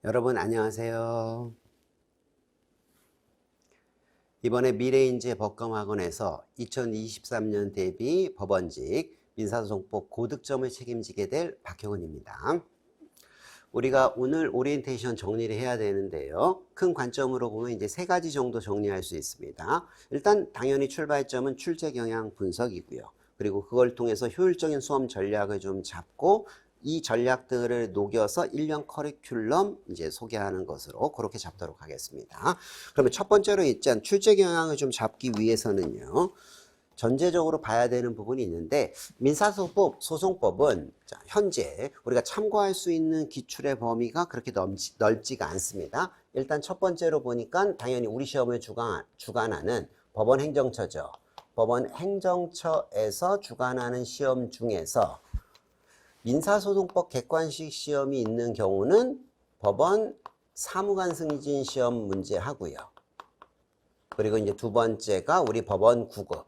여러분 안녕하세요. 이번에 미래인재 법검학원에서 2023년 대비 법원직 민사소송법 고득점을 책임지게 될 박형은입니다. 우리가 오늘 오리엔테이션 정리를 해야 되는데요. 큰 관점으로 보면 이제 세 가지 정도 정리할 수 있습니다. 일단 당연히 출발점은 출제 경향 분석이고요. 그리고 그걸 통해서 효율적인 수험 전략을 좀 잡고 이 전략들을 녹여서 1년 커리큘럼 이제 소개하는 것으로 그렇게 잡도록 하겠습니다. 그러면 첫 번째로 있잖아. 출제 경향을 좀 잡기 위해서는요. 전제적으로 봐야 되는 부분이 있는데 민사소송법은 현재 우리가 참고할 수 있는 기출의 범위가 그렇게 넓지가 않습니다. 일단 첫 번째로 보니까 당연히 우리 시험을 주관하는 법원행정처죠. 법원행정처에서 주관하는 시험 중에서 민사소송법 객관식 시험이 있는 경우는 법원 사무관 승진 시험 문제 하고요. 그리고 이제 두 번째가 우리 법원 9급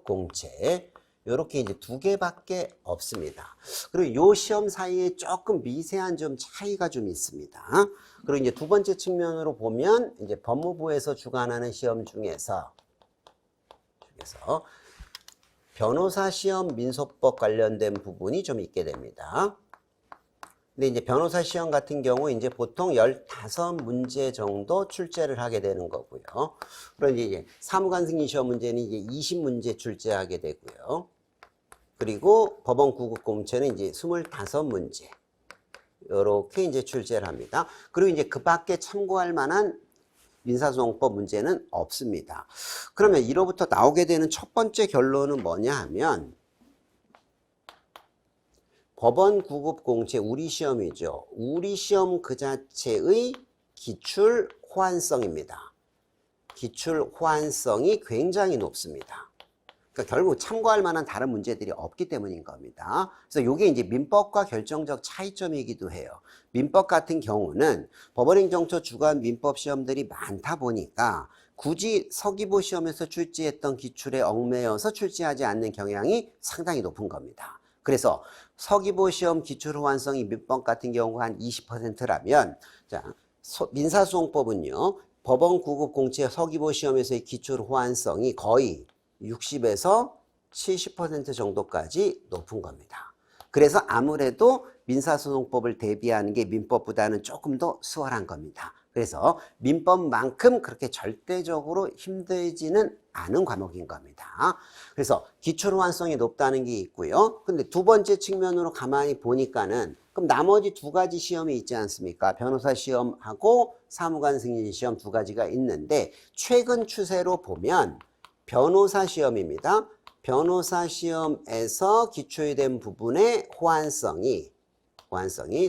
공채. 요렇게 이제 두 개밖에 없습니다. 그리고 요 시험 사이에 조금 미세한 좀 차이가 좀 있습니다. 그리고 이제 두 번째 측면으로 보면 이제 법무부에서 주관하는 시험 중에서 변호사 시험 민소법 관련된 부분이 좀 있게 됩니다. 근데 이제 변호사 시험 같은 경우 이제 보통 15문제 정도 출제를 하게 되는 거고요. 그런데 이제 사무관 승인 시험 문제는 이제 20문제 출제하게 되고요. 그리고 법원 9급 공채는 이제 25문제. 이렇게 이제 출제를 합니다. 그리고 이제 그 밖에 참고할 만한 민사소송법 문제는 없습니다. 그러면 이로부터 나오게 되는 첫 번째 결론은 뭐냐 하면 법원 9급 공채 우리 시험이죠. 우리 시험 그 자체의 기출 호환성입니다. 기출 호환성이 굉장히 높습니다. 그러니까 결국 참고할 만한 다른 문제들이 없기 때문인 겁니다. 그래서 이게 이제 민법과 결정적 차이점이기도 해요. 민법 같은 경우는 법원행정처 주관 민법 시험들이 많다 보니까 굳이 서기보 시험에서 출제했던 기출에 얽매여서 출제하지 않는 경향이 상당히 높은 겁니다. 그래서 서기보 시험 기출 호환성이 민법 같은 경우 한 20%라면 민사소송법은요. 법원 9급 공채 서기보 시험에서의 기출 호환성이 거의 60에서 70% 정도까지 높은 겁니다. 그래서 아무래도 민사소송법을 대비하는 게 민법보다는 조금 더 수월한 겁니다. 그래서 민법만큼 그렇게 절대적으로 힘들지는 않은 과목인 겁니다. 그래서 기출 호환성이 높다는 게 있고요. 근데 두 번째 측면으로 가만히 보니까는 그럼 나머지 두 가지 시험이 있지 않습니까? 변호사 시험하고 사무관 승인 시험 두 가지가 있는데 최근 추세로 보면 변호사 시험입니다. 변호사 시험에서 기초된 부분의 호환성이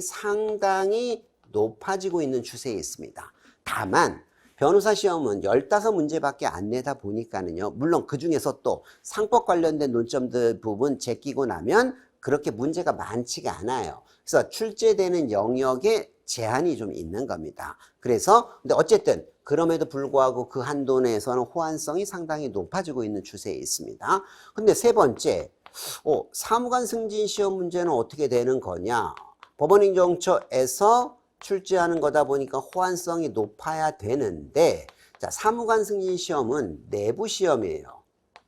상당히 높아지고 있는 추세에 있습니다. 다만 변호사 시험은 15문제밖에 안 내다 보니까는요. 물론 그 중에서 또 상법 관련된 논점들 부분 제끼고 나면 그렇게 문제가 많지가 않아요. 그래서 출제되는 영역에 제한이 좀 있는 겁니다. 그래서 근데 어쨌든 그럼에도 불구하고 그 한도 내에서는 호환성이 상당히 높아지고 있는 추세에 있습니다. 근데 세 번째, 사무관 승진 시험 문제는 어떻게 되는 거냐? 법원행정처에서 출제하는 거다 보니까 호환성이 높아야 되는데, 자, 사무관 승진 시험은 내부 시험이에요.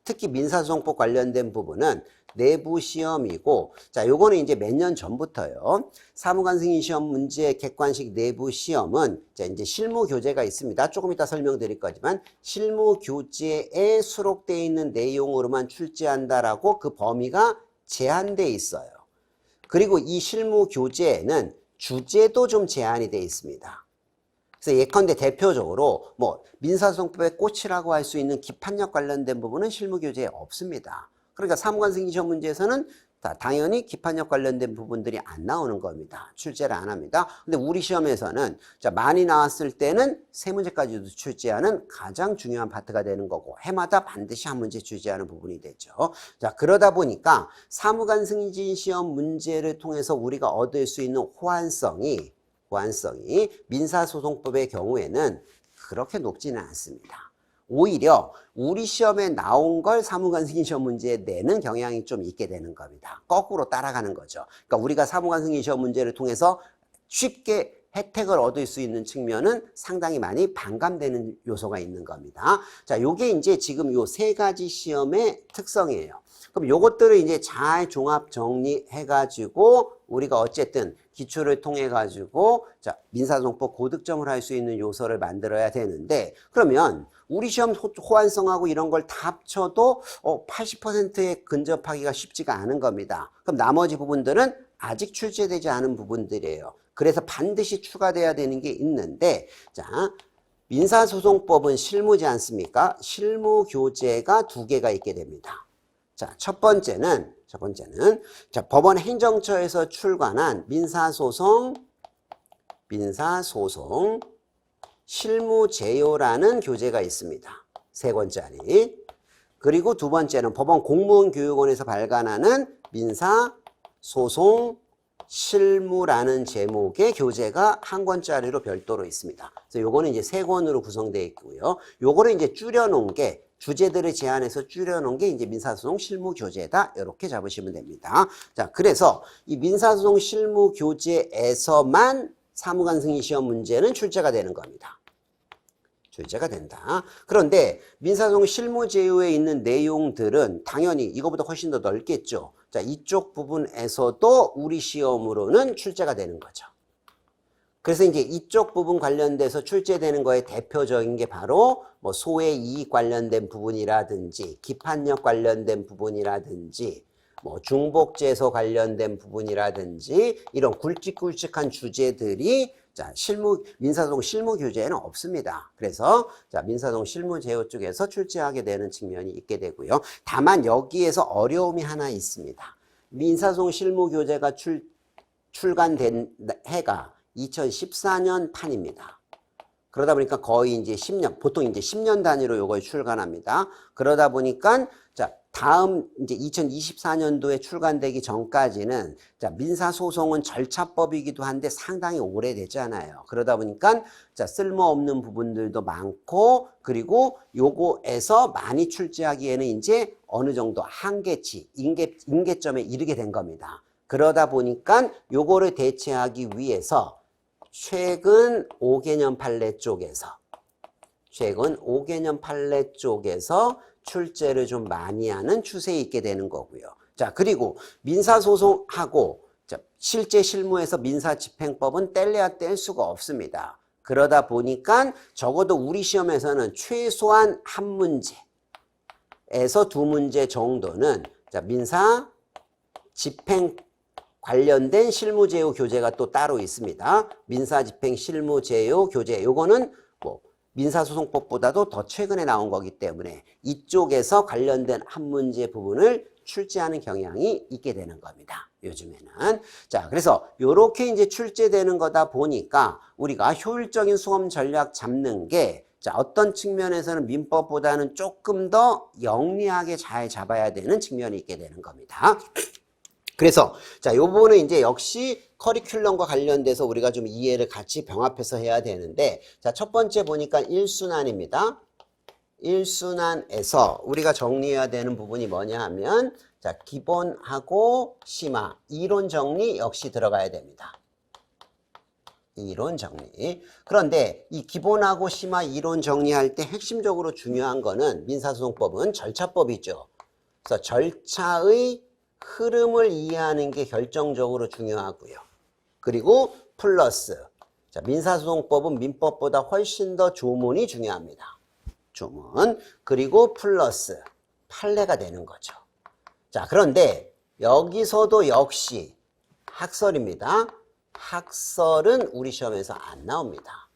특히 민사소송법 관련된 부분은 내부 시험이고, 자, 요거는 이제 몇 년 전부터요. 사무관 승인 시험 문제 객관식 내부 시험은 자, 이제 실무 교재가 있습니다. 조금 이따 설명드릴 거지만 실무 교재에 수록되어 있는 내용으로만 출제한다라고 그 범위가 제한돼 있어요. 그리고 이 실무 교재에는 주제도 좀 제한이 돼 있습니다. 그래서 예컨대 대표적으로 뭐 민사소송법의 꽃이라고 할 수 있는 기판력 관련된 부분은 실무 교재에 없습니다. 그러니까 사무관 승인 시험 문제에서는 당연히 기판력 관련된 부분들이 안 나오는 겁니다. 출제를 안 합니다. 근데 우리 시험에서는 많이 나왔을 때는 세 문제까지도 출제하는 가장 중요한 파트가 되는 거고 해마다 반드시 한 문제 출제하는 부분이 되죠. 자, 그러다 보니까 사무관 승진 시험 문제를 통해서 우리가 얻을 수 있는 호환성이 민사소송법의 경우에는 그렇게 높지는 않습니다. 오히려 우리 시험에 나온 걸 사무관 승인 시험 문제에 내는 경향이 좀 있게 되는 겁니다. 거꾸로 따라가는 거죠. 그러니까 우리가 사무관 승인 시험 문제를 통해서 쉽게 혜택을 얻을 수 있는 측면은 상당히 많이 반감되는 요소가 있는 겁니다. 자, 요게 이제 지금 요 세 가지 시험의 특성이에요. 그럼 요것들을 이제 잘 종합 정리해가지고 우리가 어쨌든 기초를 통해가지고 자, 민사소송법 고득점을 할 수 있는 요소를 만들어야 되는데 그러면 우리 시험 호환성하고 이런 걸 다 합쳐도 80%에 근접하기가 쉽지가 않은 겁니다. 그럼 나머지 부분들은 아직 출제되지 않은 부분들이에요. 그래서 반드시 추가돼야 되는 게 있는데 자, 민사소송법은 실무지 않습니까? 실무 교재가 2개가 있게 됩니다. 자, 첫 번째는 자, 법원 행정처에서 출간한 민사소송 실무제요라는 교재가 있습니다. 3권짜리. 그리고 2번째는 법원 공무원교육원에서 발간하는 민사소송 실무라는 제목의 교재가 1권짜리로 별도로 있습니다. 그래서 요거는 이제 3권으로 구성되어 있고요. 요거를 이제 줄여놓은 게 주제들을 제한해서 줄여놓은 게 이제 민사소송 실무 교재다. 이렇게 잡으시면 됩니다. 자, 그래서 이 민사소송 실무 교재에서만 사무관 승인 시험 문제는 출제가 되는 겁니다. 출제가 된다. 그런데 민사소송 실무 제요에 있는 내용들은 당연히 이거보다 훨씬 더 넓겠죠. 자, 이쪽 부분에서도 우리 시험으로는 출제가 되는 거죠. 그래서 이제 이쪽 부분 관련돼서 출제되는 거에 대표적인 게 바로 뭐 소외 이익 관련된 부분이라든지 기판력 관련된 부분이라든지 뭐 중복제소 관련된 부분이라든지 이런 굵직굵직한 주제들이 자, 민사소송 실무 교재에는 없습니다. 그래서 자, 민사소송 실무 제요 쪽에서 출제하게 되는 측면이 있게 되고요. 다만 여기에서 어려움이 하나 있습니다. 민사소송 실무 교재가 출간된 해가 2014년 판입니다. 그러다 보니까 거의 이제 10년, 보통 이제 10년 단위로 요걸 출간합니다. 그러다 보니까 자, 다음 이제 2024년도에 출간되기 전까지는 자, 민사소송은 절차법이기도 한데 상당히 오래되잖아요. 그러다 보니까 자, 쓸모없는 부분들도 많고 그리고 요거에서 많이 출제하기에는 이제 어느 정도 한계치, 임계점에 이르게 된 겁니다. 그러다 보니까 요거를 대체하기 위해서 최근 5개년 판례 쪽에서 출제를 좀 많이 하는 추세에 있게 되는 거고요. 자, 그리고 민사소송하고 실제 실무에서 민사집행법은 뗄래야 뗄 수가 없습니다. 그러다 보니까 적어도 우리 시험에서는 최소한 한 문제에서 2문제 정도는 자, 민사집행 관련된 실무제요 교재가 또 따로 있습니다. 민사집행 실무제요 교재. 요거는 뭐 민사소송법보다도 더 최근에 나온 거기 때문에 이쪽에서 관련된 한 문제 부분을 출제하는 경향이 있게 되는 겁니다. 요즘에는. 자, 그래서 요렇게 이제 출제되는 거다 보니까 우리가 효율적인 수험 전략 잡는 게 자, 어떤 측면에서는 민법보다는 조금 더 영리하게 잘 잡아야 되는 측면이 있게 되는 겁니다. 그래서 자, 요 부분은 이제 역시 커리큘럼과 관련돼서 우리가 좀 이해를 같이 병합해서 해야 되는데 자, 첫 번째 보니까 1순환입니다. 1순환에서 우리가 정리해야 되는 부분이 뭐냐 하면 자, 기본하고 심화, 이론 정리 역시 들어가야 됩니다. 이론 정리. 그런데 이 기본하고 심화 이론 정리할 때 핵심적으로 중요한 거는 민사소송법은 절차법이죠. 그래서 절차의 흐름을 이해하는 게 결정적으로 중요하고요. 그리고 플러스 자, 민사소송법은 민법보다 훨씬 더 조문이 중요합니다. 조문. 그리고 플러스 판례가 되는 거죠. 자, 그런데 여기서도 역시 학설입니다. 학설은 우리 시험에서 안 나옵니다.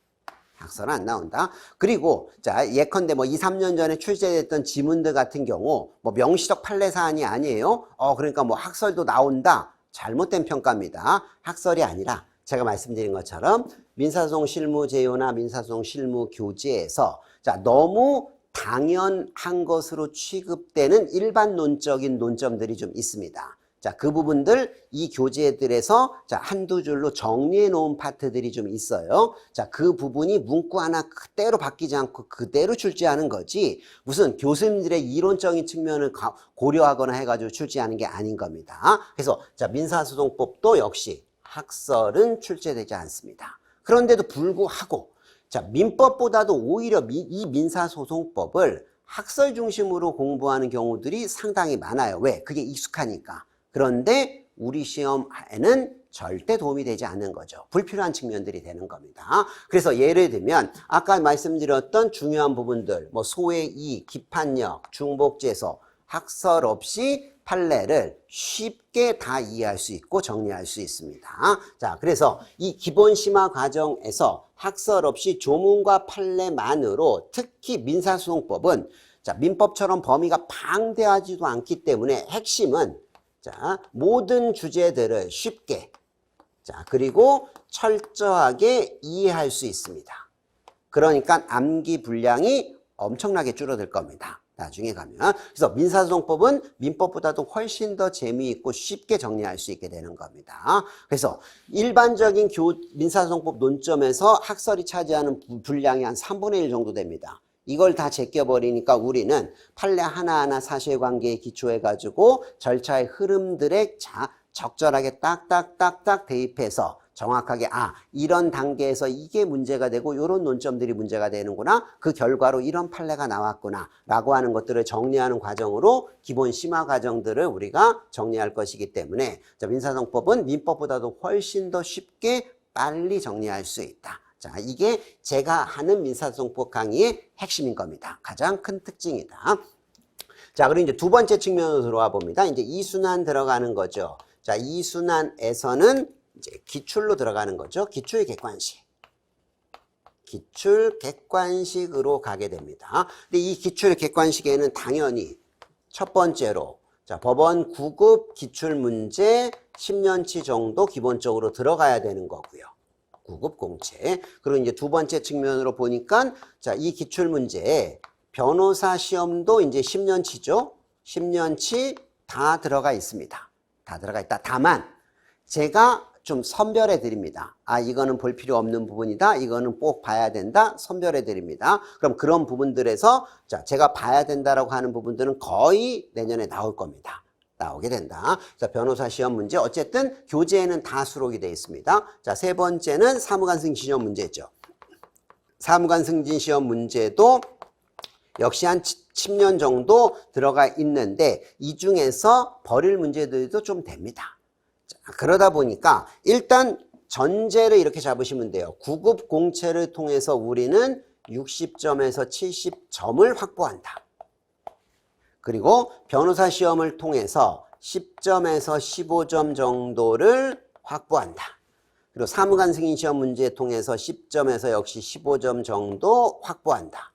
학설은 안 나온다. 그리고 자, 예컨대 뭐 2, 3년 전에 출제됐던 지문들 같은 경우 뭐 명시적 판례 사안이 아니에요. 그러니까 뭐 학설도 나온다. 잘못된 평가입니다. 학설이 아니라 제가 말씀드린 것처럼 민사소송 실무제요나 민사소송 실무교재에서 자, 너무 당연한 것으로 취급되는 일반론적인 논점들이 좀 있습니다. 자, 그 부분들 이 교재들에서 자, 한두 줄로 정리해 놓은 파트들이 좀 있어요. 자, 그 부분이 문구 하나 그대로 바뀌지 않고 그대로 출제하는 거지 무슨 교수님들의 이론적인 측면을 고려하거나 해가지고 출제하는 게 아닌 겁니다. 그래서 자, 민사소송법도 역시 학설은 출제되지 않습니다. 그런데도 불구하고 자, 민법보다도 오히려 이 민사소송법을 학설 중심으로 공부하는 경우들이 상당히 많아요. 왜? 그게 익숙하니까. 그런데 우리 시험에는 절대 도움이 되지 않는 거죠. 불필요한 측면들이 되는 겁니다. 그래서 예를 들면 아까 말씀드렸던 중요한 부분들, 뭐 소의 이, 기판력, 중복제소, 학설 없이 판례를 쉽게 다 이해할 수 있고 정리할 수 있습니다. 자, 그래서 이 기본 심화 과정에서 학설 없이 조문과 판례만으로 특히 민사소송법은 자, 민법처럼 범위가 방대하지도 않기 때문에 핵심은 자, 모든 주제들을 쉽게 자, 그리고 철저하게 이해할 수 있습니다. 그러니까 암기 분량이 엄청나게 줄어들 겁니다. 나중에 가면. 그래서 민사소송법은 민법보다도 훨씬 더 재미있고 쉽게 정리할 수 있게 되는 겁니다. 그래서 일반적인 민사소송법 논점에서 학설이 차지하는 분량이 한 3분의 1 정도 됩니다. 이걸 다 제껴버리니까 우리는 판례 하나하나 사실관계에 기초해가지고 절차의 흐름들에 적절하게 딱딱딱딱 대입해서 정확하게 이런 단계에서 이게 문제가 되고 이런 논점들이 문제가 되는구나. 그 결과로 이런 판례가 나왔구나 라고 하는 것들을 정리하는 과정으로 기본 심화 과정들을 우리가 정리할 것이기 때문에 민사소송법은 민법보다도 훨씬 더 쉽게 빨리 정리할 수 있다. 자, 이게 제가 하는 민사소송법 강의의 핵심인 겁니다. 가장 큰 특징이다. 자, 그리고 이제 두 번째 측면으로 들어와 봅니다. 이제 이순환 들어가는 거죠. 자, 이순환에서는 이제 기출로 들어가는 거죠. 기출 객관식. 기출 객관식으로 가게 됩니다. 근데 이 기출 객관식에는 당연히 첫 번째로 자, 법원 9급 기출 문제 10년치 정도 기본적으로 들어가야 되는 거고요. 9급 공채. 그리고 이제 두 번째 측면으로 보니까 자, 이 기출 문제에 변호사 시험도 이제 10년치죠. 10년치 다 들어가 있습니다. 다 들어가 있다. 다만 제가 좀 선별해 드립니다. 이거는 볼 필요 없는 부분이다. 이거는 꼭 봐야 된다. 선별해 드립니다. 그럼 그런 부분들에서 자, 제가 봐야 된다라고 하는 부분들은 거의 내년에 나올 겁니다. 나오게 된다. 자, 변호사 시험 문제 어쨌든 교재에는 다 수록이 되어 있습니다. 자, 세 번째는 사무관 승진 시험 문제죠. 사무관 승진 시험 문제도 역시 한 10년 정도 들어가 있는데 이 중에서 버릴 문제들도 좀 됩니다. 자, 그러다 보니까 일단 전제를 이렇게 잡으시면 돼요. 9급 공채를 통해서 우리는 60점에서 70점을 확보한다. 그리고 변호사 시험을 통해서 10점에서 15점 정도를 확보한다. 그리고 사무관 승인 시험 문제 통해서 10점에서 역시 15점 정도 확보한다.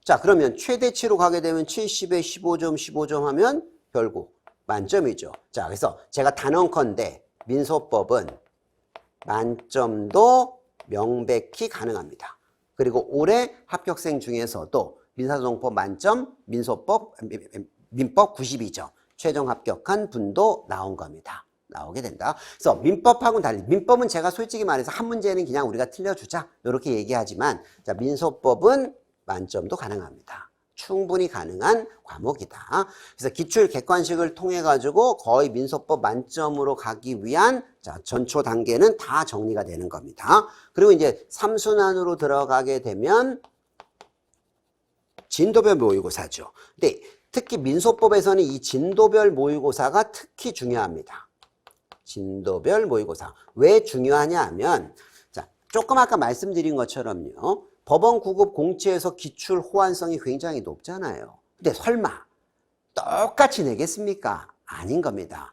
자, 그러면 최대치로 가게 되면 70에 15점, 15점 하면 결국 만점이죠. 자, 그래서 제가 단언컨대 민소법은 만점도 명백히 가능합니다. 그리고 올해 합격생 중에서도 민사소송법 만점, 민법 92점 최종 합격한 분도 나온 겁니다. 나오게 된다. 그래서 민법하고는 달리 민법은 제가 솔직히 말해서 한 문제는 그냥 우리가 틀려주자 이렇게 얘기하지만 자, 민소법은 만점도 가능합니다. 충분히 가능한 과목이다. 그래서 기출 객관식을 통해 가지고 거의 민소법 만점으로 가기 위한 자, 전초 단계는 다 정리가 되는 겁니다. 그리고 이제 3순환으로 들어가게 되면 진도별 모의고사죠. 근데 특히 민소법에서는 이 진도별 모의고사가 특히 중요합니다. 진도별 모의고사. 왜 중요하냐 하면 자, 조금 아까 말씀드린 것처럼요. 법원 9급 공채에서 기출 호환성이 굉장히 높잖아요. 근데 설마 똑같이 내겠습니까? 아닌 겁니다.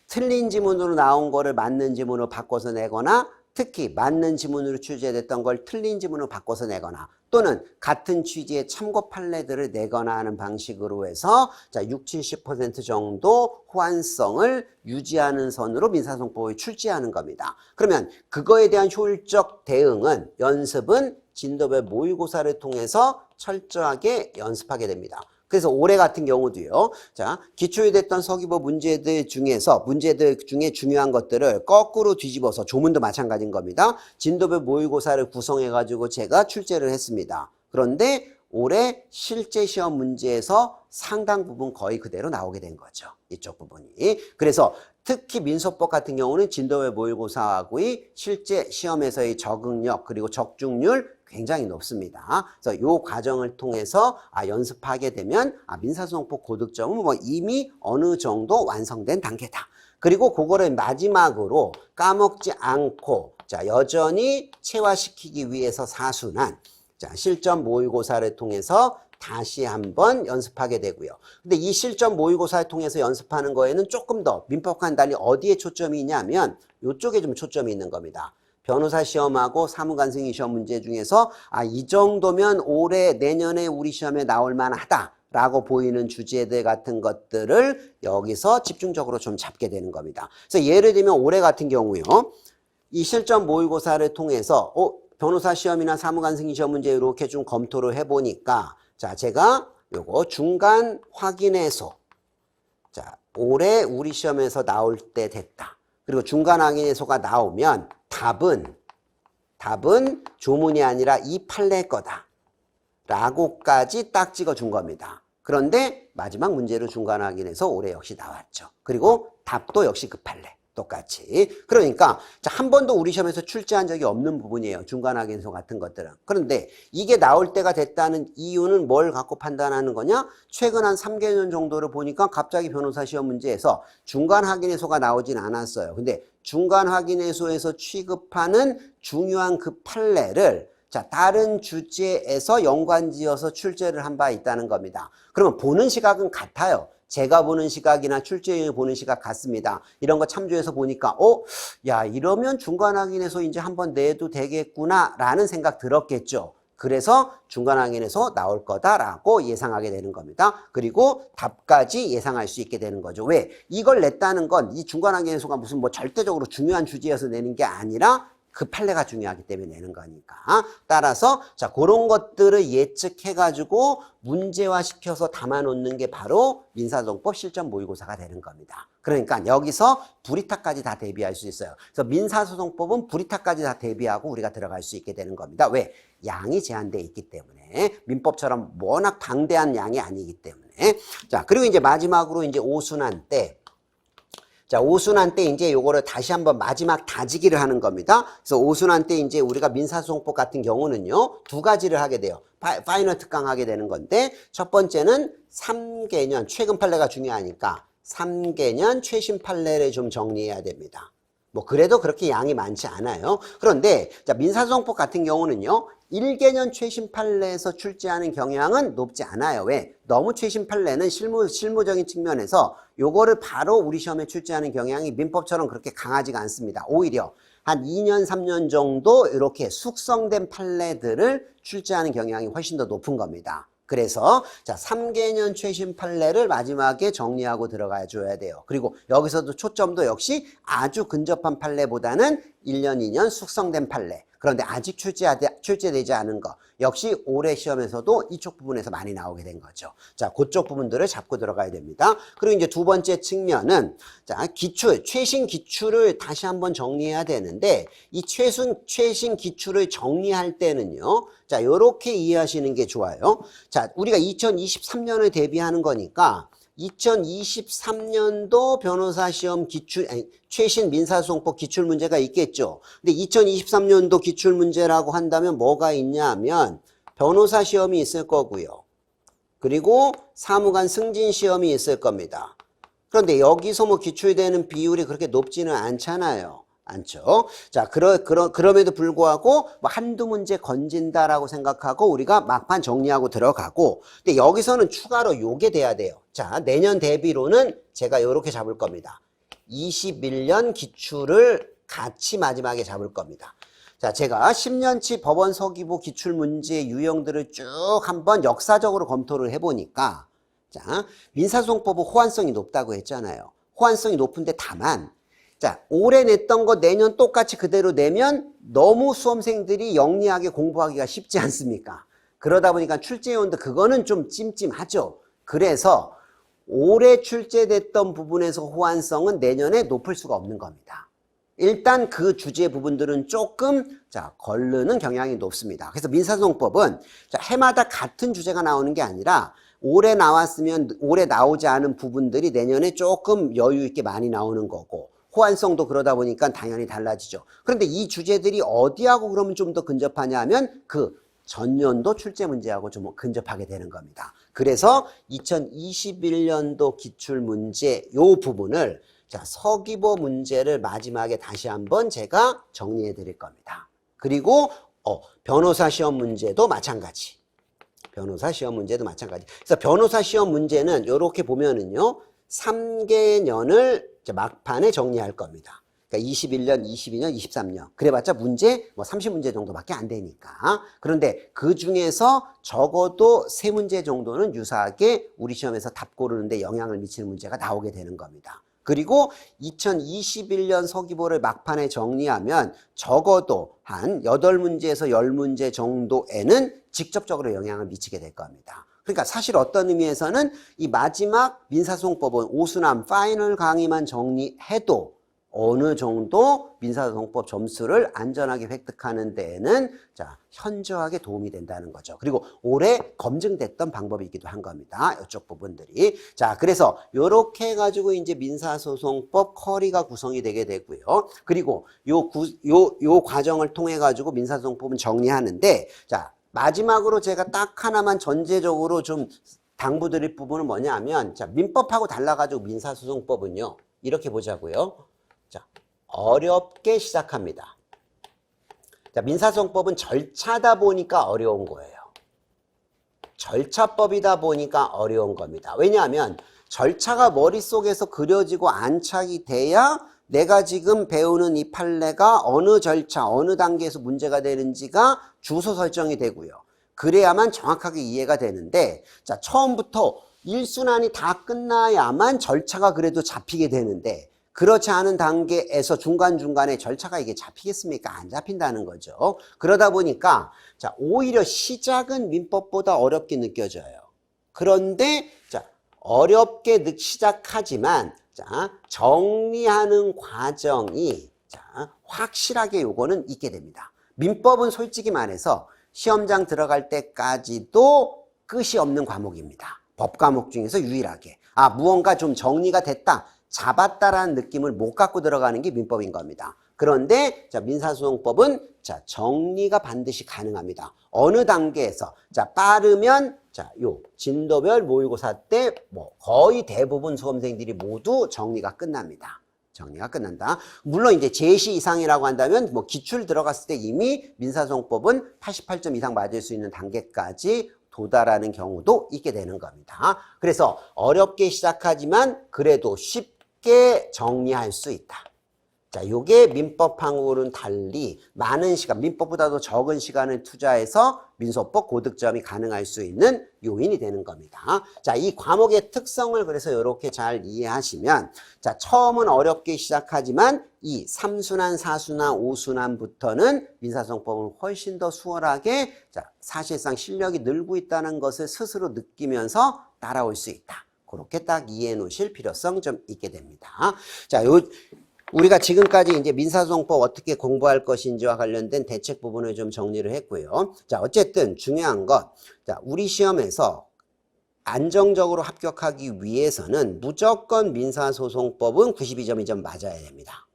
틀린 지문으로 나온 거를 맞는 지문으로 바꿔서 내거나 특히 맞는 지문으로 출제됐던 걸 틀린 지문으로 바꿔서 내거나 또는 같은 취지의 참고 판례들을 내거나 하는 방식으로 해서 자, 60, 70% 정도 호환성을 유지하는 선으로 민사소송법을 출제하는 겁니다. 그러면 그거에 대한 효율적 대응은 연습은 진도별 모의고사를 통해서 철저하게 연습하게 됩니다. 그래서 올해 같은 경우도요. 자, 기출이 됐던 서기법 문제들 중에 중요한 것들을 거꾸로 뒤집어서 조문도 마찬가지인 겁니다. 진도별 모의고사를 구성해 가지고 제가 출제를 했습니다. 그런데 올해 실제 시험 문제에서 상당 부분 거의 그대로 나오게 된 거죠. 이쪽 부분이. 그래서 특히 민소법 같은 경우는 진도외 모의고사하고의 실제 시험에서의 적응력 그리고 적중률 굉장히 높습니다. 그래서 이 과정을 통해서 연습하게 되면 민사소송법 고득점은 뭐 이미 어느 정도 완성된 단계다. 그리고 그거를 마지막으로 까먹지 않고 여전히 체화시키기 위해서 사순환 실전 모의고사를 통해서 다시 한번 연습하게 되고요. 근데 이 실전 모의고사를 통해서 연습하는 거에는 조금 더 민법과는 달리 어디에 초점이 있냐면 이쪽에 좀 초점이 있는 겁니다. 변호사 시험하고 사무관 승인 시험 문제 중에서 이 정도면 올해 내년에 우리 시험에 나올 만하다 라고 보이는 주제들 같은 것들을 여기서 집중적으로 좀 잡게 되는 겁니다. 그래서 예를 들면 올해 같은 경우요. 이 실전 모의고사를 통해서 변호사 시험이나 사무관 승인 시험 문제 이렇게 좀 검토를 해보니까 제가 요거 중간 확인해소. 올해 우리 시험에서 나올 때 됐다. 그리고 중간 확인해소가 나오면 답은 조문이 아니라 이 판례 거다. 라고까지 딱 찍어준 겁니다. 그런데 마지막 문제로 중간 확인해서 올해 역시 나왔죠. 그리고 답도 역시 그 판례. 똑같이. 그러니까 한 번도 우리 시험에서 출제한 적이 없는 부분이에요. 중간 확인서 같은 것들은. 그런데 이게 나올 때가 됐다는 이유는 뭘 갖고 판단하는 거냐? 최근 한 3개년 정도를 보니까 갑자기 변호사 시험 문제에서 중간 확인해소가 나오진 않았어요. 근데 중간 확인해소에서 취급하는 중요한 그 판례를 다른 주제에서 연관지어서 출제를 한 바 있다는 겁니다. 그러면 보는 시각은 같아요. 제가 보는 시각이나 출제인이 보는 시각 같습니다. 이런 거 참조해서 보니까 야 이러면 중간 확인해서 이제 한번 내도 되겠구나 라는 생각 들었겠죠. 그래서 중간 확인해서 나올 거다라고 예상하게 되는 겁니다. 그리고 답까지 예상할 수 있게 되는 거죠. 왜? 이걸 냈다는 건 이 중간 확인해서가 무슨 뭐 절대적으로 중요한 주제여서 내는 게 아니라 그 판례가 중요하기 때문에 내는 거니까. 따라서 그런 것들을 예측해가지고 문제화시켜서 담아놓는 게 바로 민사소송법 실전 모의고사가 되는 겁니다. 그러니까 여기서 불이탁까지 다 대비할 수 있어요. 그래서 민사소송법은 불이탁까지 다 대비하고 우리가 들어갈 수 있게 되는 겁니다. 왜? 양이 제한되어 있기 때문에. 민법처럼 워낙 방대한 양이 아니기 때문에. 그리고 이제 마지막으로 이제 오순환 때. 오순환 때 이제 요거를 다시 한번 마지막 다지기를 하는 겁니다. 그래서 오순환 때 이제 우리가 민사소송법 같은 경우는요, 두 가지를 하게 돼요. 파이널 특강 하게 되는 건데, 첫 번째는 3개년, 최근 판례가 중요하니까 3개년 최신 판례를 좀 정리해야 됩니다. 뭐 그래도 그렇게 양이 많지 않아요. 그런데 민사소송법 같은 경우는요, 1개년 최신 판례에서 출제하는 경향은 높지 않아요. 왜? 너무 최신 판례는 실무적인 측면에서 요거를 바로 우리 시험에 출제하는 경향이 민법처럼 그렇게 강하지가 않습니다. 오히려 한 2년, 3년 정도 이렇게 숙성된 판례들을 출제하는 경향이 훨씬 더 높은 겁니다. 그래서 3개년 최신 판례를 마지막에 정리하고 들어가 줘야 돼요. 그리고 여기서도 초점도 역시 아주 근접한 판례보다는 1년, 2년 숙성된 판례. 그런데 아직 출제되지 않은 거 역시 올해 시험에서도 이쪽 부분에서 많이 나오게 된 거죠. 그쪽 부분들을 잡고 들어가야 됩니다. 그리고 이제 두 번째 측면은 최신 기출을 다시 한번 정리해야 되는데 이 최신 기출을 정리할 때는요. 요렇게 이해하시는 게 좋아요. 우리가 2023년을 대비하는 거니까 2023년도 변호사 시험 최신 민사소송법 기출 문제가 있겠죠. 근데 2023년도 기출 문제라고 한다면 뭐가 있냐면 변호사 시험이 있을 거고요. 그리고 사무관 승진 시험이 있을 겁니다. 그런데 여기서 뭐 기출되는 비율이 그렇게 높지는 않잖아요. 않죠. 그럼에도 불구하고 뭐 한두 문제 건진다라고 생각하고 우리가 막판 정리하고 들어가고, 근데 여기서는 추가로 요게 돼야 돼요. 내년 대비로는 제가 이렇게 잡을 겁니다. 21년 기출을 같이 마지막에 잡을 겁니다. 제가 10년치 법원 서기부 기출 문제 유형들을 쭉 한번 역사적으로 검토를 해보니까, 민사소송법은 호환성이 높다고 했잖아요. 호환성이 높은데 다만, 올해 냈던 거 내년 똑같이 그대로 내면 너무 수험생들이 영리하게 공부하기가 쉽지 않습니까? 그러다 보니까 출제위원도 그거는 좀 찜찜하죠. 그래서 올해 출제됐던 부분에서 호환성은 내년에 높을 수가 없는 겁니다. 일단 그 주제 부분들은 조금 걸르는 경향이 높습니다. 그래서 민사소송법은 해마다 같은 주제가 나오는 게 아니라 올해 나왔으면 올해 나오지 않은 부분들이 내년에 조금 여유 있게 많이 나오는 거고, 호환성도 그러다 보니까 당연히 달라지죠. 그런데 이 주제들이 어디하고 그러면 좀 더 근접하냐 하면 그 전년도 출제 문제하고 좀 근접하게 되는 겁니다. 그래서 2021년도 기출문제 요 부분을 서기보 문제를 마지막에 다시 한번 제가 정리해 드릴 겁니다. 그리고 변호사 시험 문제도 마찬가지. 변호사 시험 문제도 마찬가지. 그래서 변호사 시험 문제는 이렇게 보면은요, 3개년을 막판에 정리할 겁니다. 그러니까 21년, 22년, 23년. 그래봤자 문제 30문제 정도밖에 안 되니까. 그런데 그 중에서 적어도 3문제 정도는 유사하게 우리 시험에서 답 고르는데 영향을 미치는 문제가 나오게 되는 겁니다. 그리고 2021년 서기보를 막판에 정리하면 적어도 한 8문제에서 10문제 정도에는 직접적으로 영향을 미치게 될 겁니다. 그러니까 사실 어떤 의미에서는 이 마지막 민사소송법은 오수남 파이널 강의만 정리해도 어느 정도 민사소송법 점수를 안전하게 획득하는 데에는 현저하게 도움이 된다는 거죠. 그리고 올해 검증됐던 방법이기도 한 겁니다. 이쪽 부분들이. 그래서 이렇게 해가지고 이제 민사소송법 커리가 구성이 되게 되고요. 그리고 요 과정을 통해 가지고 민사소송법은 정리하는데, 마지막으로 제가 딱 하나만 전제적으로 좀 당부드릴 부분은 뭐냐면, 민법하고 달라가지고 민사소송법은요, 이렇게 보자고요. 어렵게 시작합니다. 민사소송법은 절차다 보니까 어려운 거예요. 절차법이다 보니까 어려운 겁니다. 왜냐하면 절차가 머릿속에서 그려지고 안착이 돼야 내가 지금 배우는 이 판례가 어느 절차, 어느 단계에서 문제가 되는지가 주소 설정이 되고요. 그래야만 정확하게 이해가 되는데, 처음부터 1순환이 다 끝나야만 절차가 그래도 잡히게 되는데, 그렇지 않은 단계에서 중간중간에 절차가 이게 잡히겠습니까? 안 잡힌다는 거죠. 그러다 보니까 오히려 시작은 민법보다 어렵게 느껴져요. 그런데 어렵게 시작하지만 정리하는 과정이 확실하게 요거는 있게 됩니다. 민법은 솔직히 말해서 시험장 들어갈 때까지도 끝이 없는 과목입니다. 법 과목 중에서 유일하게 무언가 좀 정리가 됐다, 잡았다라는 느낌을 못 갖고 들어가는 게 민법인 겁니다. 그런데 민사소송법은 정리가 반드시 가능합니다. 어느 단계에서 빠르면 요 진도별 모의고사 때 거의 대부분 수험생들이 모두 정리가 끝납니다. 정리가 끝난다. 물론 이제 제시 이상이라고 한다면 기출 들어갔을 때 이미 민사소송법은 88점 이상 맞을 수 있는 단계까지 도달하는 경우도 있게 되는 겁니다. 그래서 어렵게 시작하지만 그래도 쉽게 정리할 수 있다. 요게 민법하고는 달리 많은 시간, 민법보다도 적은 시간을 투자해서 민소법 고득점이 가능할 수 있는 요인이 되는 겁니다. 이 과목의 특성을 그래서 이렇게 잘 이해하시면, 처음은 어렵게 시작하지만 이 3순환, 4순환, 5순환부터는 민사소송법은 훨씬 더 수월하게 사실상 실력이 늘고 있다는 것을 스스로 느끼면서 따라올 수 있다. 그렇게 딱 이해해 놓으실 필요성 좀 있게 됩니다. 우리가 지금까지 이제 민사소송법 어떻게 공부할 것인지와 관련된 대책 부분을 좀 정리를 했고요. 어쨌든 중요한 것, 우리 시험에서 안정적으로 합격하기 위해서는 무조건 민사소송법은 92점 맞아야 됩니다.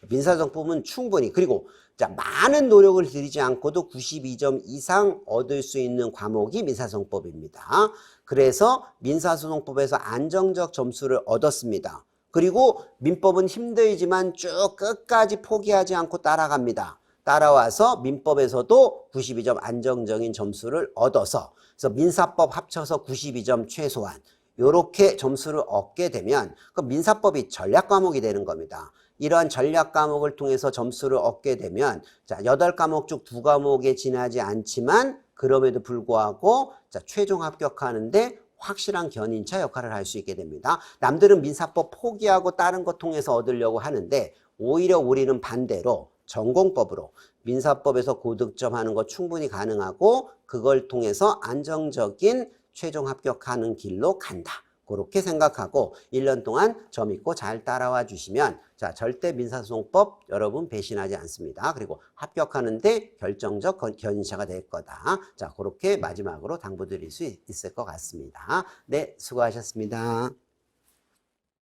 민사소송법은 충분히, 그리고 많은 노력을 들이지 않고도 92점 이상 얻을 수 있는 과목이 민사소송법입니다. 그래서 민사소송법에서 안정적 점수를 얻었습니다. 그리고 민법은 힘들지만 쭉 끝까지 포기하지 않고 따라갑니다. 따라와서 민법에서도 92점 안정적인 점수를 얻어서, 그래서 민사법 합쳐서 92점 최소한 이렇게 점수를 얻게 되면 그 민사법이 전략 과목이 되는 겁니다. 이러한 전략 과목을 통해서 점수를 얻게 되면 8과목 중 2과목에 지나지 않지만 그럼에도 불구하고 최종 합격하는데 확실한 견인차 역할을 할 수 있게 됩니다. 남들은 민사법 포기하고 다른 것 통해서 얻으려고 하는데 오히려 우리는 반대로 전공법으로 민사법에서 고득점 하는 거 충분히 가능하고 그걸 통해서 안정적인 최종 합격하는 길로 간다. 그렇게 생각하고 1년 동안 저 믿고 잘 따라와 주시면 자, 절대 민사소송법 여러분 배신하지 않습니다. 그리고 합격하는데 결정적 견인차가 될 거다. 자, 그렇게 마지막으로 당부드릴 수 있을 것 같습니다. 네, 수고하셨습니다.